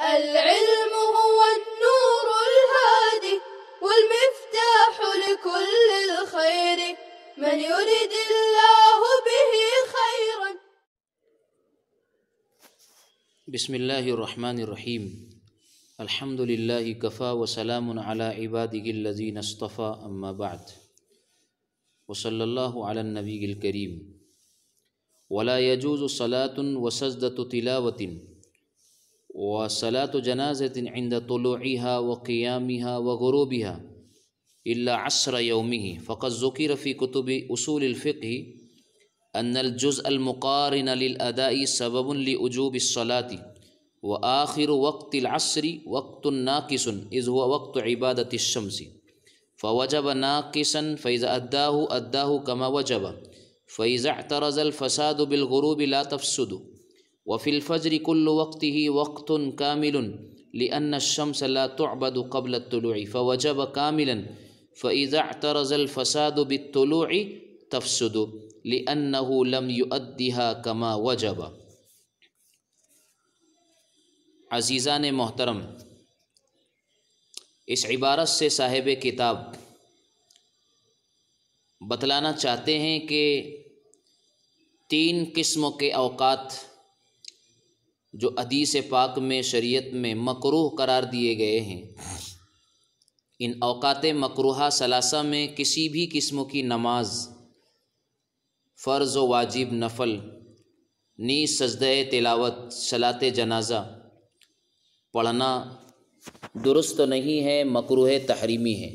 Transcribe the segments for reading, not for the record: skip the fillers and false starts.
العلم هو النور الهادي والمفتاح لكل الخير من يرد الله به خيرا. بسم اللہ الرحمن الرحیم. الحمد للہ کفا وسلام علی عبادہ الذین اصطفیٰ اما بعد. وصلی اللہ علی النبی الکریم. ولا يجوز صلاة وسجدة تلاوة وصلاة جنازة عند طلوعها وقيامها وغروبها إلا عصر يومه. فقد ذكر في كتب أصول الفقه أن الجزء المقارن للأداء سبب لوجوب الصلاة، وآخر وقت العصر وقت ناقص إذ هو وقت عبادة الشمس، فوجب ناقصا فإذا أداه كما وجب، فإذا اعترض الفساد بالغروب لا تفسد. وفي الفجر كل وقته وقت كامل لأن الشمس لا تعبد قبل الطلوع فوجب كاملا، فإذا اعترض الفساد بالطلوع تفسد لأنه لم يؤدها كما وجب. عزیزان محترم، اس عبارت سے صاحب کتاب بتلانا چاہتے ہیں کہ 3 قسموں کے اوقات جو حدیث پاک میں شریعت میں مکروہ قرار دیے گئے ہیں، ان اوقات مکروہہ ثلاثہ میں کسی بھی قسم کی نماز، فرض و واجب، نفل، نیز سجدہ تلاوت، صلاۃ جنازہ پڑھنا درست نہیں ہے، مکروہ تحریمی ہے.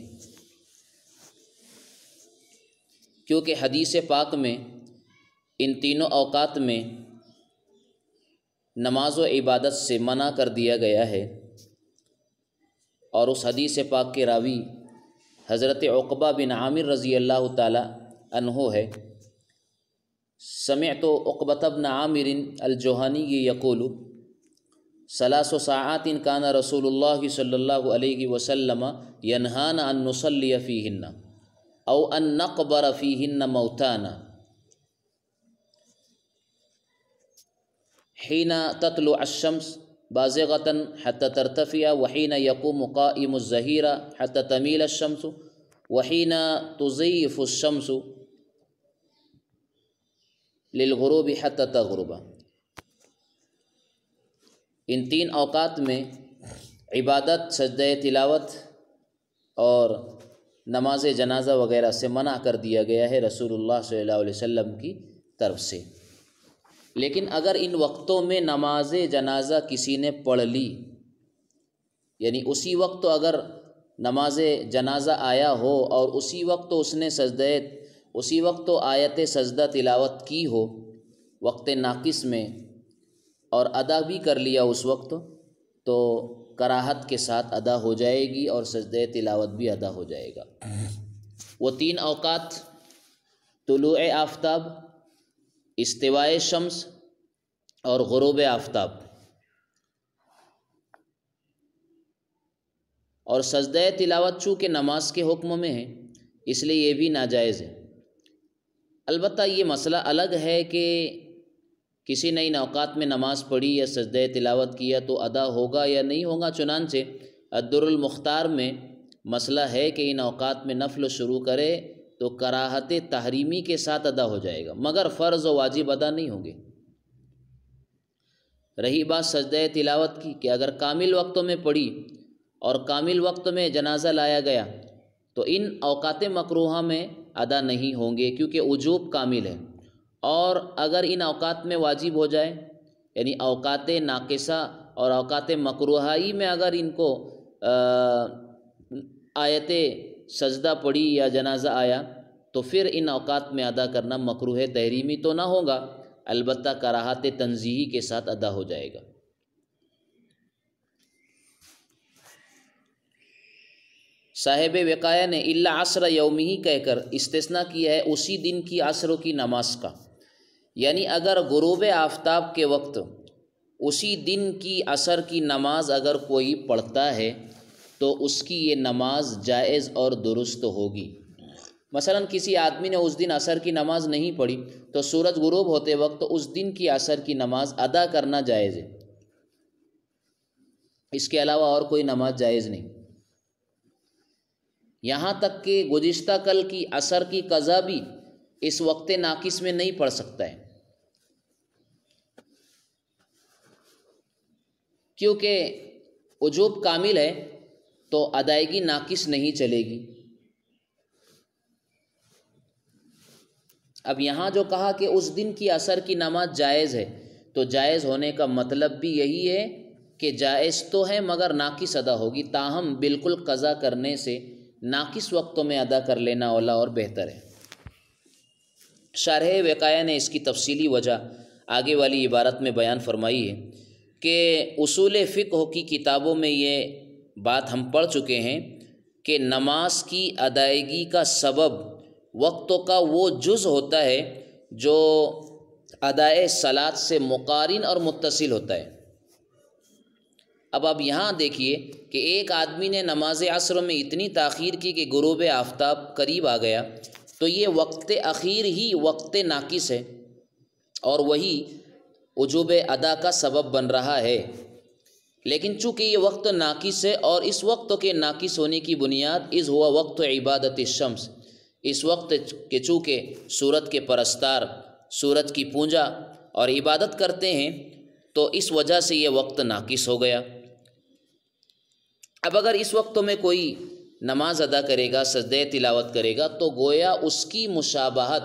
کیونکہ حدیث پاک میں ان تینوں اوقات میں نماز و عبادت سے منع کر دیا گیا ہے. اور اس حدیث پاک کے راوی حضرت عقبہ بن عامر رضی اللہ تعالی عنہ ہے. سمعت عقبۃ بن عامر الجوہنی یقول 3 ساعات کان رسول اللہ صلی اللہ علیہ وسلم ینہانا ان نصلی فیہن او ان نقبر فیہن موتانا حین تطلع الشمس بازغة حتى ترتفع وحين يقوم قائم الظهيرة حتى تميل الشمس وحين تزيف الشمس للغروب حتى تغرب. ان 3 اوقات میں عبادت، سجدہ تلاوت اور نماز جنازہ وغیرہ سے منع کر دیا گیا ہے رسول اللہ صلی اللہ علیہ وسلم کی طرف سے. لیکن اگر ان وقتوں میں نماز جنازہ کسی نے پڑھ لی، یعنی اسی وقت اگر نماز جنازہ آیا ہو اور اسی وقت اسی وقت آیت سجدہ تلاوت کی ہو وقت ناقص میں اور ادا بھی کر لیا اس وقت، تو کراہت کے ساتھ ادا ہو جائے گی اور سجدہ تلاوت بھی ادا ہو جائے گا. وہ 3 اوقات طلوع آفتاب، استواء شمس اور غروب آفتاب. اور سجدہ تلاوت چونکہ نماز کے حکم میں ہے اس لیے یہ بھی ناجائز ہے. البتہ یہ مسئلہ الگ ہے کہ کسی نے ان اوقات میں نماز پڑھی یا سجدہ تلاوت کیا تو ادا ہوگا یا نہیں ہوگا. چنانچہ الدر المختار میں مسئلہ ہے کہ ان اوقات میں نفل شروع کرے تو کراہت تحریمی کے ساتھ ادا ہو جائے گا، مگر فرض و واجب ادا نہیں ہوں گے. رہی بات سجدہ تلاوت کی کہ اگر کامل وقتوں میں پڑھی اور کامل وقت میں جنازہ لایا گیا تو ان اوقات مکروہہ میں ادا نہیں ہوں گے کیونکہ وجوب کامل ہے. اور اگر ان اوقات میں واجب ہو جائے، یعنی اوقات ناقصہ اور اوقات مکروہائی میں اگر ان کو آیت سجدہ پڑھی یا جنازہ آیا تو پھر ان اوقات میں ادا کرنا مکروہ تحریمی تو نہ ہوگا، البتہ کراہت تنزیہی کے ساتھ ادا ہو جائے گا. صاحب وقایہ نے الا عصر یومہ کہہ کر استثناء کیا ہے اسی دن کی عصر کی نماز کا. یعنی اگر غروب آفتاب کے وقت اسی دن کی عصر کی نماز اگر کوئی پڑھتا ہے تو اس کی یہ نماز جائز اور درست ہوگی. مثلا کسی آدمی نے اس دن عصر کی نماز نہیں پڑھی تو سورج غروب ہوتے وقت اس دن کی عصر کی نماز ادا کرنا جائز ہے. اس کے علاوہ اور کوئی نماز جائز نہیں، یہاں تک کہ گزشتہ کل کی عصر کی قضا بھی اس وقت ناقص میں نہیں پڑھ سکتا ہے، کیونکہ وجوب کامل ہے تو ادائیگی ناقص نہیں چلے گی۔ اب یہاں جو کہا کہ اس دن کی عصر کی نماز جائز ہے، تو جائز ہونے کا مطلب بھی یہی ہے کہ جائز تو ہے مگر ناقص ادا ہوگی، تاہم بالکل قضا کرنے سے ناقص وقتوں میں ادا کر لینا اولا اور بہتر ہے۔ شارح وقایہ نے اس کی تفصیلی وجہ آگے والی عبارت میں بیان فرمائی ہے کہ اصول فقہ کی کتابوں میں یہ بات ہم پڑھ چکے ہیں کہ نماز کی ادائیگی کا سبب وقتوں کا وہ جز ہوتا ہے جو ادائے صلاۃ سے مقارن اور متصل ہوتا ہے۔ اب آپ یہاں دیکھیے کہ ایک آدمی نے نماز عصر میں اتنی تاخیر کی کہ غروب آفتاب قریب آ گیا، تو یہ وقت اخیر ہی وقت ناقص ہے اور وہی وجوب ادا کا سبب بن رہا ہے، لیکن چونکہ یہ وقت ناقص ہے اور اس وقت کے ناقص ہونے کی بنیاد از ہوا وقت عبادت الشمس، اس وقت کہ چونکہ سورج کے پرستار سورج کی پوجا اور عبادت کرتے ہیں تو اس وجہ سے یہ وقت ناقص ہو گیا۔ اب اگر اس وقت میں کوئی نماز ادا کرے گا، سجدہ تلاوت کرے گا، تو گویا اس کی مشابہت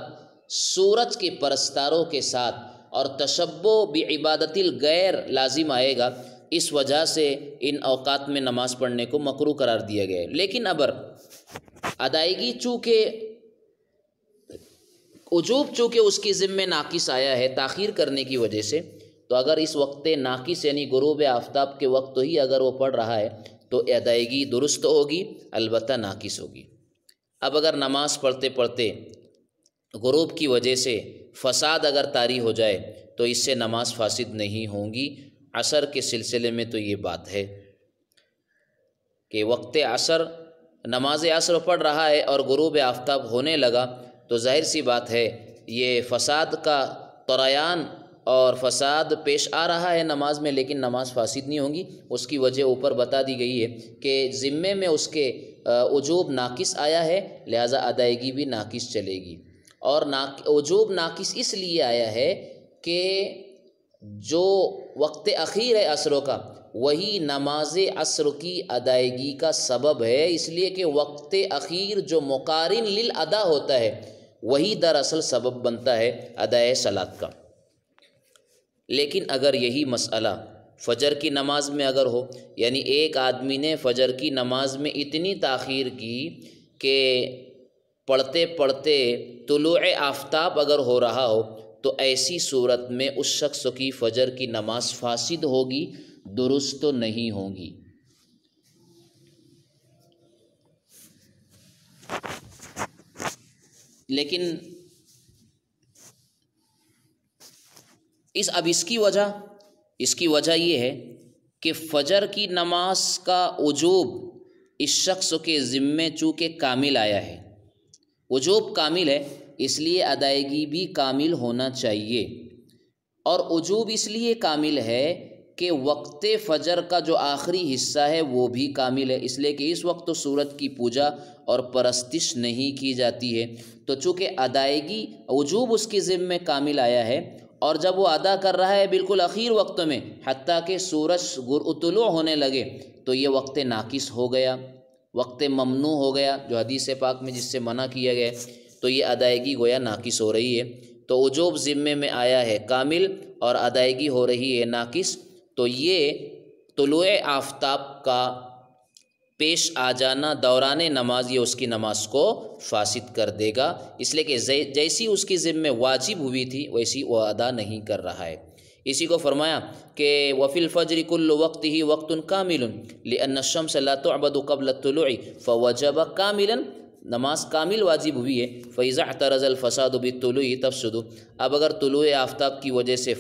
سورج کے پرستاروں کے ساتھ اور تشبہ بعبادت الغیر لازم آئے گا، اس وجہ سے ان اوقات میں نماز پڑھنے کو مکروہ قرار دیا گیا ہے۔ لیکن اگر ادائیگی چونکہ وجوب چونکہ اس کی ذمہ ناقص آیا ہے تاخیر کرنے کی وجہ سے، تو اگر اس وقت ناقص یعنی غروب آفتاب کے وقت ہی اگر وہ پڑھ رہا ہے تو ادائیگی درست ہوگی، البتہ ناقص ہوگی۔ اب اگر نماز پڑھتے پڑھتے غروب کی وجہ سے فساد اگر طاری ہو جائے تو اس سے نماز فاسد نہیں ہوں گی۔ عصر کے سلسلے میں تو یہ بات ہے کہ وقت عصر نماز عصر پڑھ رہا ہے اور غروب آفتاب ہونے لگا تو ظاہر سی بات ہے یہ فساد کا طریان اور فساد پیش آ رہا ہے نماز میں، لیکن نماز فاسد نہیں ہوگی۔ اس کی وجہ اوپر بتا دی گئی ہے کہ ذمے میں اس کے وجوب ناقص آیا ہے، لہٰذا ادائیگی بھی ناقص چلے گی، اور وجوب ناقص اس لیے آیا ہے کہ جو وقت اخیر ہے عصروں کا وہی نماز عصر کی ادائیگی کا سبب ہے، اس لیے کہ وقت اخیر جو مقارن للادا ہوتا ہے وہی دراصل سبب بنتا ہے ادائے صلاۃ کا۔ لیکن اگر یہی مسئلہ فجر کی نماز میں اگر ہو، یعنی ایک آدمی نے فجر کی نماز میں اتنی تاخیر کی کہ پڑھتے پڑھتے طلوع آفتاب اگر ہو رہا ہو، تو ایسی صورت میں اس شخص کی فجر کی نماز فاسد ہوگی، درست تو نہیں ہوگی۔ لیکن اس کی وجہ یہ ہے کہ فجر کی نماز کا وجوب اس شخص کے ذمے چونکہ کامل آیا ہے، وجوب کامل ہے، اس لیے ادائیگی بھی کامل ہونا چاہیے، اور وجوب اس لیے کامل ہے کہ وقت فجر کا جو آخری حصہ ہے وہ بھی کامل ہے، اس لیے کہ اس وقت سورج کی پوجا اور پرستش نہیں کی جاتی ہے، تو چونکہ ادائیگی وجوب اس کے ذمے کامل آیا ہے، اور جب وہ ادا کر رہا ہے بالکل اخیر وقت میں حتیٰ کہ سورج طلوع ہونے لگے، تو یہ وقت ناقص ہو گیا، وقت ممنوع ہو گیا، جو حدیث پاک میں جس سے منع کیا گیا، تو یہ ادائیگی گویا ناقص ہو رہی ہے۔ تو وجوب ذمے میں آیا ہے کامل اور ادائیگی ہو رہی ہے ناقص، تو یہ طلوع آفتاب کا پیش آ جانا دوران نماز یہ اس کی نماز کو فاسد کر دے گا، اس لیے کہ جیسی اس کی ذمہ واجب ہوئی تھی ویسی وہ ادا نہیں کر رہا ہے۔ اسی کو فرمایا کہ وفی الفجر کل وقت ہی وقت کامل لأن الشمس لا تعبد قبل الطلوع فوجب کاملا، نماز کامل واجب ہوئی ہے۔ فإذا اعترض الفساد بالطلوع تفسد، اب اگر طلوع آفتاب کی وجہ سے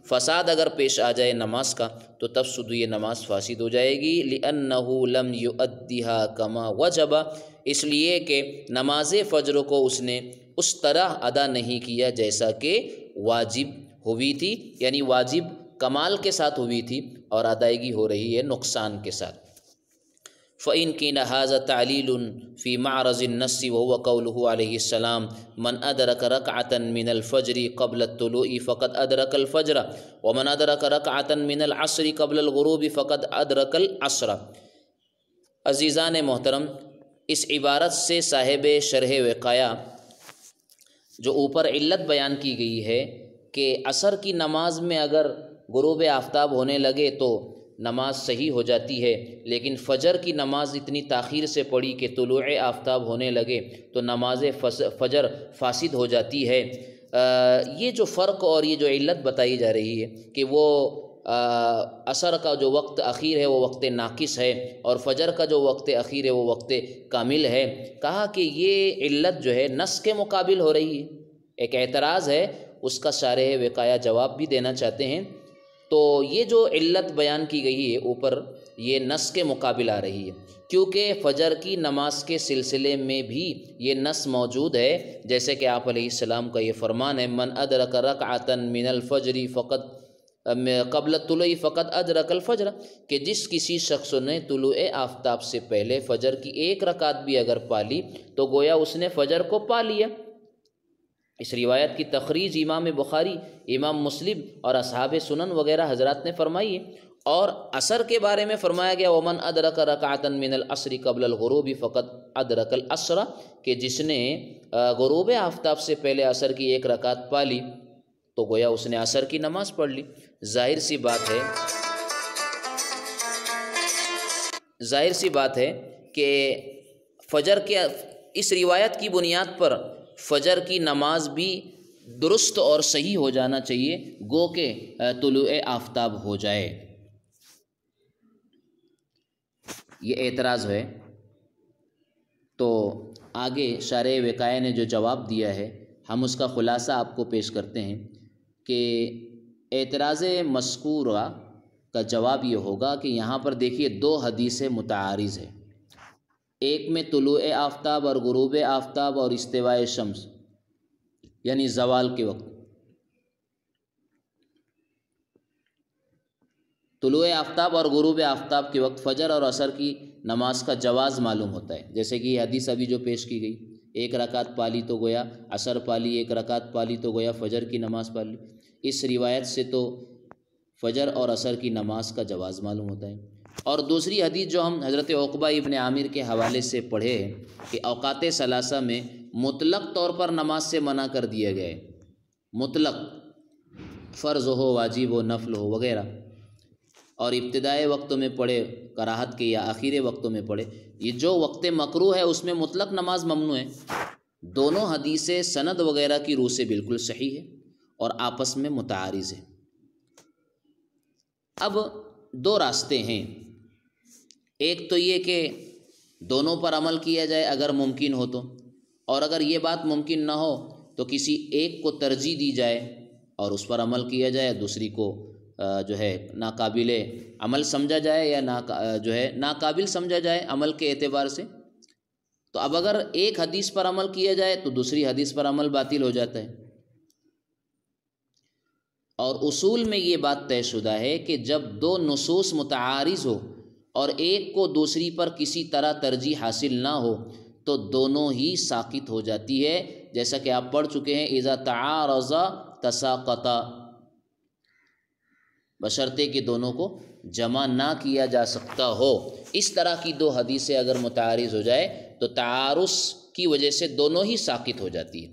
فساد اگر پیش آ جائے نماز کا تو تفسد، یہ نماز فاسد ہو جائے گی۔ لأنه لم يؤدها كما وجب، اس لیے کہ نماز فجر کو اس نے اس طرح ادا نہیں کیا جیسا کہ واجب ہوئی تھی، یعنی واجب کمال کے ساتھ ہوئی تھی اور ادائیگی ہو رہی ہے نقصان کے ساتھ۔ فَإِنْ كَانَ هَذَا تَعْلِيلٌ فِي مَعْرَضِ النَّصِّ وَهُوَ قَوْلُهُ عَلَيْهِ السَّلَامُ مَنْ أَدْرَكَ رَكْعَةً مِنَ الْفَجْرِ قَبْلَ الطُّلُوعِ فَقَدْ أَدْرَكَ الْفَجْرَ وَمَنْ أَدْرَكَ رَكْعَةً مِنَ الْعَصْرِ قَبْلَ الْغُرُوبِ فَقَدْ أَدْرَكَ الْعَصْرَ۔ عزیزان محترم، اس عبارت سے صاحب شرح وقایہ جو اوپر علت بیان کی گئی ہے کہ عصر کی نماز میں اگر غروب آفتاب ہونے لگے تو نماز صحیح ہو جاتی ہے، لیکن فجر کی نماز اتنی تاخیر سے پڑھی کہ طلوع آفتاب ہونے لگے تو نماز فجر فاسد ہو جاتی ہے۔ یہ جو فرق اور یہ جو علت بتائی جا رہی ہے کہ وہ عصر کا جو وقت اخیر ہے وہ وقت ناقص ہے اور فجر کا جو وقت اخیر ہے وہ وقت کامل ہے، کہا کہ یہ علت جو ہے نص کے مقابل ہو رہی ہے۔ ایک اعتراض ہے، اس کا شارح وقایہ جواب بھی دینا چاہتے ہیں۔ تو یہ جو علت بیان کی گئی ہے اوپر، یہ نص کے مقابل آ رہی ہے، کیونکہ فجر کی نماز کے سلسلے میں بھی یہ نص موجود ہے، جیسے کہ آپ علیہ السلام کا یہ فرمان ہے من ادرک رکعۃ من الفجر فقط قبل الطلوع فقط ادرک الفجر، کہ جس کسی شخص نے طلوع آفتاب سے پہلے فجر کی ایک رکعت بھی اگر پا لی تو گویا اس نے فجر کو پا لیا۔ اس روایت کی تخریج امام بخاری، امام مسلم اور اصحاب سنن وغیرہ حضرات نے فرمائی ہے۔ اور عصر کے بارے میں فرمایا گیا ومن ادرک رکعۃ من العصر قبل الغروب فقط ادرک العصر، کہ جس نے غروب آفتاب سے پہلے عصر کی ایک رکعت پا لی تو گویا اس نے عصر کی نماز پڑھ لی۔ ظاہر سی بات ہے کہ فجر کے اس روایت کی بنیاد پر فجر کی نماز بھی درست اور صحیح ہو جانا چاہیے، گو کہ طلوع آفتاب ہو جائے۔ یہ اعتراض ہے۔ تو آگے شارح وقایہ نے جو جواب دیا ہے ہم اس کا خلاصہ آپ کو پیش کرتے ہیں کہ اعتراض مذکورہ کا جواب یہ ہوگا کہ یہاں پر دیکھیے دو حدیثیں متعارض ہیں، ایک میں طلوع آفتاب اور غروب آفتاب اور استواء شمس یعنی زوال کے وقت، طلوع آفتاب اور غروب آفتاب کے وقت فجر اور عصر کی نماز کا جواز معلوم ہوتا ہے، جیسے کہ یہ حدیث ابھی جو پیش کی گئی، ایک رکعت پالی تو گویا عصر پالی، ایک رکعت پالی تو گویا فجر کی نماز پالی۔ اس روایت سے تو فجر اور عصر کی نماز کا جواز معلوم ہوتا ہے۔ اور دوسری حدیث جو ہم حضرت عقبہ ابن عامر کے حوالے سے پڑھے ہیں کہ اوقات ثلاثہ میں مطلق طور پر نماز سے منع کر دیا گیا ہے، مطلق، فرض ہو، واجب ہو، نفل ہو وغیرہ، اور ابتدائے وقتوں میں پڑھے کراہت کے یا آخر وقتوں میں پڑھے، یہ جو وقت مکروہ ہے اس میں مطلق نماز ممنوع ہے۔ دونوں حدیثیں سند وغیرہ کی روح سے بالکل صحیح ہے اور آپس میں متعارض ہے۔ اب دو راستے ہیں، ایک تو یہ کہ دونوں پر عمل کیا جائے اگر ممکن ہو تو، اور اگر یہ بات ممکن نہ ہو تو کسی ایک کو ترجیح دی جائے اور اس پر عمل کیا جائے، دوسری کو جو ہے ناقابل عمل سمجھا جائے یا ناقابل سمجھا جائے عمل کے اعتبار سے۔ تو اب اگر ایک حدیث پر عمل کیا جائے تو دوسری حدیث پر عمل باطل ہو جاتا ہے۔ اور اصول میں یہ بات طے شدہ ہے کہ جب دو نصوص متعارض ہو اور ایک کو دوسری پر کسی طرح ترجیح حاصل نہ ہو تو دونوں ہی ساقط ہو جاتی ہے، جیسا کہ آپ پڑھ چکے ہیں اذا تعارض تساقطا، بشرطے کہ دونوں کو جمع نہ کیا جا سکتا ہو۔ اس طرح کی دو حدیثیں اگر متعارض ہو جائے تو تعارض کی وجہ سے دونوں ہی ساقط ہو جاتی ہے،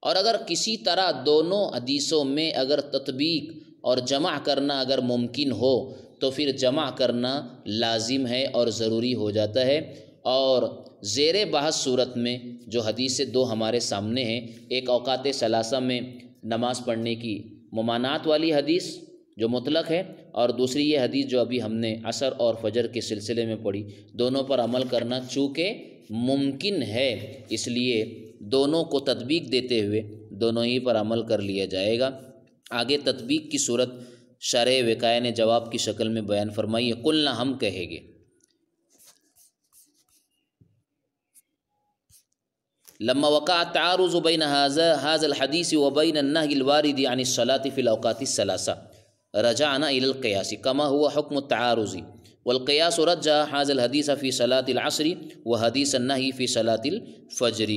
اور اگر کسی طرح دونوں حدیثوں میں اگر تطبیق اور جمع کرنا اگر ممکن ہو تو پھر جمع کرنا لازم ہے اور ضروری ہو جاتا ہے۔ اور زیر بحث صورت میں جو حدیثیں دو ہمارے سامنے ہیں، ایک اوقات ثلاثہ میں نماز پڑھنے کی ممانعت والی حدیث جو مطلق ہے، اور دوسری یہ حدیث جو ابھی ہم نے عصر اور فجر کے سلسلے میں پڑھی، دونوں پر عمل کرنا چونکہ ممکن ہے اس لیے دونوں کو تطبیق دیتے ہوئے دونوں ہی پر عمل کر لیا جائے گا۔ آگے تطبیق کی صورت شارح وقایہ نے جواب کی شکل میں بیان فرمائی ہے، قلنا ہم کہیں گے لما وقع التعارض بين هذا الحديث وبين النهي الوارد عن الصلاة في الأوقات الثلاثة، رجعنا إلى القياس كما هو حكم التعارض والقياس رجع هذا الحديث في صلاة العصر وحديث النهي في صلاة الفجر،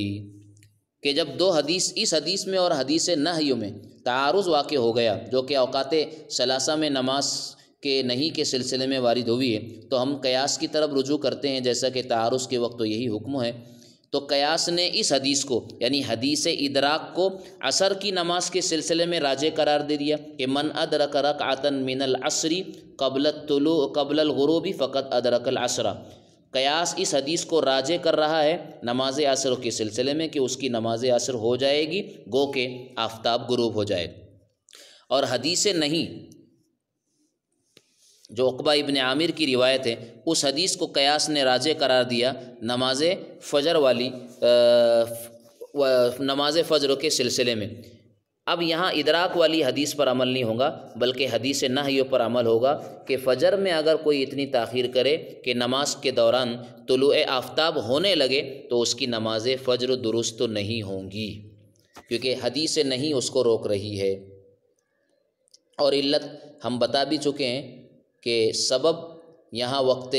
کہ جب دو حدیث اس حدیث میں اور حدیث نہی میں تعارض واقع ہو گیا جو کہ اوقات ثلاثہ میں نماز کے نہیں کے سلسلے میں وارد ہوئی ہے، تو ہم قیاس کی طرف رجوع کرتے ہیں، جیسا کہ تعارض کے وقت تو یہی حکم ہے۔ تو قیاس نے اس حدیث کو یعنی حدیث ادراک کو عصر کی نماز کے سلسلے میں راجع قرار دے دیا کہ من ادرک رکعۃ من العصر قبل الغروب فقط ادرک العصر۔ قیاس اس حدیث کو راجع کر رہا ہے نماز عصر کے سلسلے میں کہ اس کی نماز عصر ہو جائے گی گو کہ آفتاب غروب ہو جائے، اور حدیث نہیں جو عقبہ ابن عامر کی روایت ہے اس حدیث کو قیاس نے راجع قرار دیا نماز فجر کے سلسلے میں۔ اب یہاں ادراک والی حدیث پر عمل نہیں ہوگا بلکہ حدیث نہی پر عمل ہوگا کہ فجر میں اگر کوئی اتنی تاخیر کرے کہ نماز کے دوران طلوع آفتاب ہونے لگے تو اس کی نماز فجر درست تو نہیں ہوں گی، کیونکہ حدیث نہیں اس کو روک رہی ہے۔ اور علت ہم بتا بھی چکے ہیں کہ سبب یہاں وقت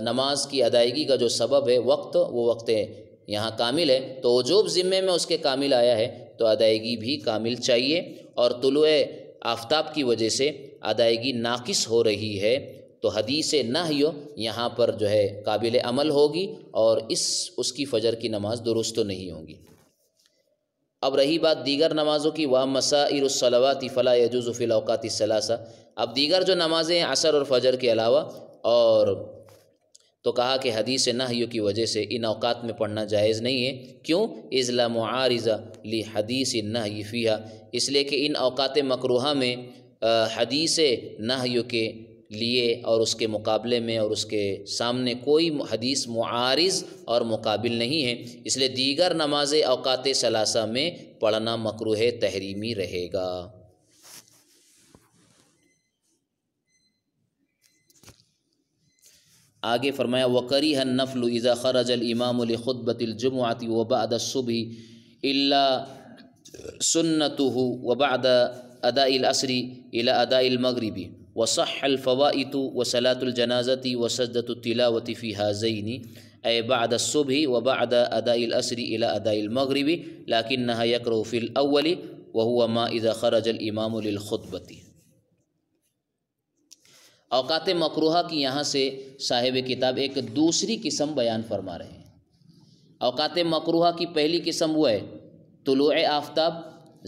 نماز کی ادائیگی کا جو سبب ہے وقت، وہ وقت یہاں کامل ہے، تو وجوب ذمے میں اس کے کامل آیا ہے تو ادائیگی بھی کامل چاہیے، اور طلوع آفتاب کی وجہ سے ادائیگی ناقص ہو رہی ہے تو حدیث نہی یہاں پر جو ہے قابل عمل ہوگی اور اس کی فجر کی نماز درست تو نہیں ہوگی۔ اب رہی بات دیگر نمازوں کی، وَأَمَّا سَائِرُ الصَّلَوَاتِ فَلَا يَجُوزُ فِي الْأَوْقَاتِ الثَّلَاثَةِ، اب دیگر جو نمازیں عصر اور فجر کے علاوہ، اور تو کہا کہ حدیث نہی کی وجہ سے ان اوقات میں پڑھنا جائز نہیں ہے، کیوں؟ اِذْ لَا مُعَارِضَ لِحَدِيثِ النَّهْيِ فِيهَا، اس لیے کہ ان اوقات مکروہہ میں حدیث نہی کے لیے اور اس کے مقابلے میں اور اس کے سامنے کوئی حدیث معارض اور مقابل نہیں ہے، اس لیے دیگر نماز اوقات ثلاثہ میں پڑھنا مکروہ تحریمی رہے گا۔ آگے فرمایا وَكَرِهَ النَّفْلُ إِذَا خَرَجَ الْإِمَامُ لِخُطْبَةِ الْجُمُعَةِ وَبَعْدَ الصُّبْحِ إِلَّا سُنَّتُهُ وَبَعْدَ أَدَاءِ الْعَصْرِ إِلَى أَدَاءِ الْمَغْرِبِ وَصَحَّ الْفَوَائِتُ وَصَلَاةُ الْجَنَازَةِ وَسَجْدَةُ التِّلَاوَةِ فِي هَذَيْنِ أي بعد الصبح وبعد أداء العصر إلى أداء المغرب لكنها يكره في الأول وهو ما إذا خرج الإمام للخطبة۔ اوقات مکروہہ کی یہاں سے صاحب کتاب ایک دوسری قسم بیان فرما رہے ہیں۔ اوقات مکروہہ کی پہلی قسم وہ ہے طلوع آفتاب،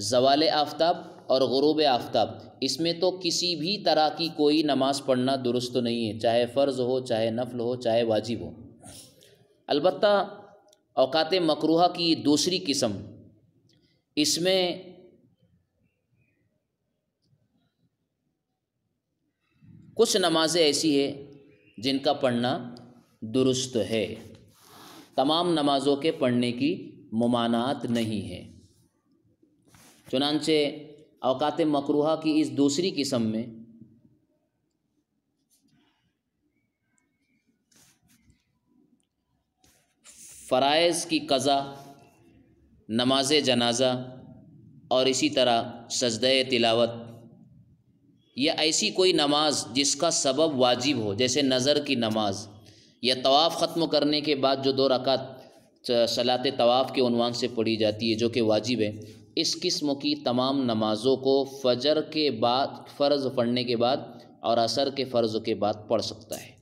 زوال آفتاب اور غروب آفتاب، اس میں تو کسی بھی طرح کی کوئی نماز پڑھنا درست نہیں ہے، چاہے فرض ہو، چاہے نفل ہو، چاہے واجب ہو۔ البتہ اوقات مکروہہ کی دوسری قسم، اس میں کچھ نمازیں ایسی ہیں جن کا پڑھنا درست ہے، تمام نمازوں کے پڑھنے کی ممانعت نہیں ہے۔ چنانچہ اوقات مکروہہ کی اس دوسری قسم میں فرائض کی قضا، نماز جنازہ اور اسی طرح سجدہ تلاوت، یا ایسی کوئی نماز جس کا سبب واجب ہو، جیسے نظر کی نماز، یا طواف ختم کرنے کے بعد جو 2 رکعت صلاۃ طواف کے عنوان سے پڑھی جاتی ہے جو کہ واجب ہے، اس قسم کی تمام نمازوں کو فجر کے بعد فرض پڑھنے کے بعد اور عصر کے فرض کے بعد پڑھ سکتا ہے۔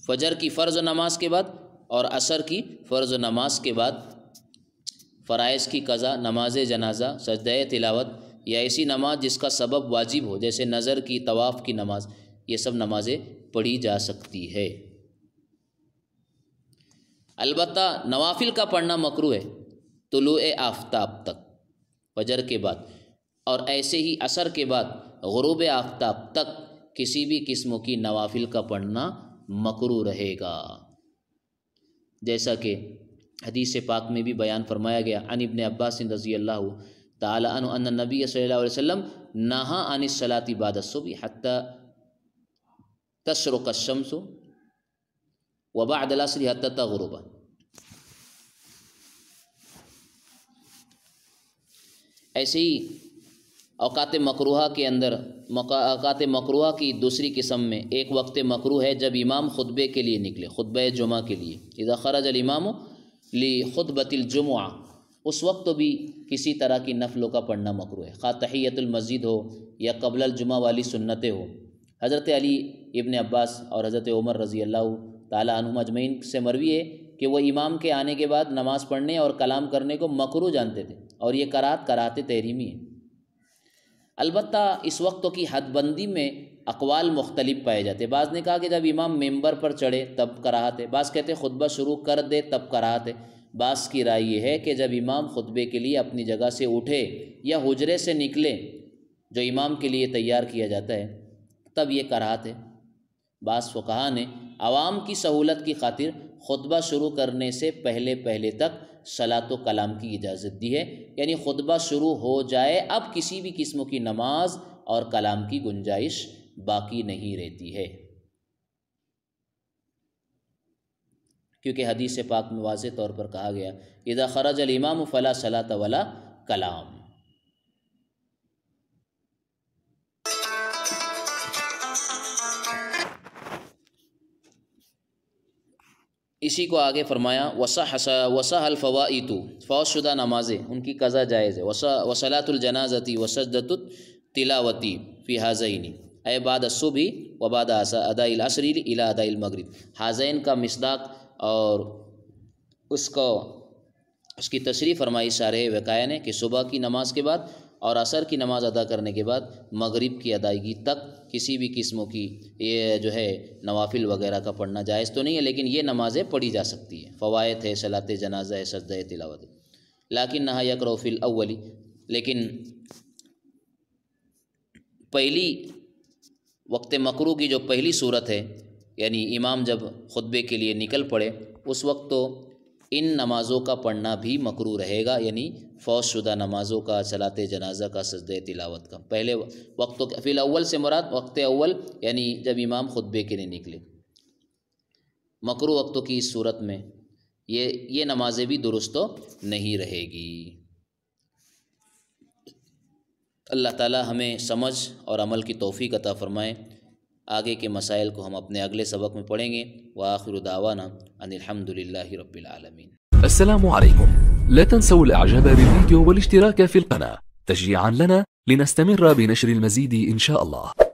فجر کی فرض نماز کے بعد اور عصر کی فرض نماز کے بعد فرائض کی قضا، نماز جنازہ، سجدہ تلاوت یا ایسی نماز جس کا سبب واجب ہو جیسے نظر کی، طواف کی نماز، یہ سب نمازیں پڑھی جا سکتی ہے۔ البتہ نوافل کا پڑھنا مکروہ ہے طلوع آفتاب تک فجر کے بعد، اور ایسے ہی عصر کے بعد غروب آفتاب تک کسی بھی قسم کی نوافل کا پڑھنا مکروہ رہے گا، جیسا کہ حدیث پاک میں بھی بیان فرمایا گیا عن ابن عباس رضی اللہ تعالی عنہ ان النبی صلی اللہ علیہ وسلم نہا عن الصلاۃ بعد الصبح حتی تشرق الشمس وبعد العصر حتی تغرب۔ ایسے ہی اوقات مکروہہ کے اندر اوقات مکروہہ کی دوسری قسم میں ایک وقت مکروہ ہے جب امام خطبے کے لیے نکلے، خطبہ جمعہ کے لیے، اذا خرج الامام لخطبۃ الجمعہ، اس وقت بھی کسی طرح کی نفلوں کا پڑھنا مکروہ ہے، خواہ تحیۃ المسجد ہو یا قبل الجمعہ والی سنتیں ہو۔ حضرت علی ابن عباس اور حضرت عمر رضی اللہ تعالیٰ عنہم اجمعین سے مروی ہے کہ وہ امام کے آنے کے بعد نماز پڑھنے اور کلام کرنے کو مکروہ جانتے تھے، اور یہ کراہت تحریمی ہے۔ البتہ اس وقت کی حد بندی میں اقوال مختلف پائے جاتے ہیں۔ بعض نے کہا کہ جب امام ممبر پر چڑھے تب کراہت ہے، بعض کہتے ہیں خطبہ شروع کر دے تب کراہت ہے، بعض کی رائے یہ ہے کہ جب امام خطبے کے لیے اپنی جگہ سے اٹھے یا حجرے سے نکلے جو امام کے لیے تیار کیا جاتا ہے تب یہ کراہت ہے۔ بعض فقہا نے عوام کی سہولت کی خاطر خطبہ شروع کرنے سے پہلے تک صلاۃ و کلام کی اجازت دی ہے، یعنی خطبہ شروع ہو جائے اب کسی بھی قسم کی نماز اور کلام کی گنجائش باقی نہیں رہتی ہے، کیونکہ حدیث پاک میں واضح طور پر کہا گیا اذا خرج الامام فلا صلاۃ ولا کلام۔ اسی کو آگے فرمایا وصح الفوائت، فوت شدہ نمازیں ان کی قضا جائز ہے، وصلاۃ الجنازۃ وسجدۃ التلاوۃ فی ہذین اے بعد الصبح و بعد اداء العصر الی اداء المغرب۔ ہذین کا مصداق اور اس کی تشریح فرمائی شارح وقایہ نے کہ صبح کی نماز کے بعد اور عصر کی نماز ادا کرنے کے بعد مغرب کی ادائیگی تک کسی بھی قسموں کی یہ جو ہے نوافل وغیرہ کا پڑھنا جائز تو نہیں ہے، لیکن یہ نمازیں پڑھی جا سکتی ہیں، فوائد ہے، صلاۃ جنازہ ہے، سجدہ تلاوت ہے، لیکن نہا یقرأ فی الاول، لیکن پہلی وقت مکروہ کی جو پہلی صورت ہے، یعنی امام جب خطبے کے لیے نکل پڑے اس وقت تو ان نمازوں کا پڑھنا بھی مکروہ رہے گا، یعنی فوت شدہ نمازوں کا، صلاۃ جنازہ کا، سجدہ تلاوت کا۔ پہلے وقتوں فی الاول سے مراد وقت اول یعنی جب امام خطبے کے لیے نکلے۔ مکروہ وقتوں کی اس صورت میں یہ نمازیں بھی درست نہیں رہے گی۔ اللہ تعالی ہمیں سمجھ اور عمل کی توفیق عطا فرمائے۔ آگے کے مسائل کو ہم اپنے اگلے سبق میں پڑھیں گے۔ وآخر دعوانا ان الحمد للہ رب العالمین۔ السلام عليكم، لا تنسوا الاعجاب بالفيديو والاشتراك في القناة تشجيعا لنا لنستمر بنشر المزيد إن شاء الله.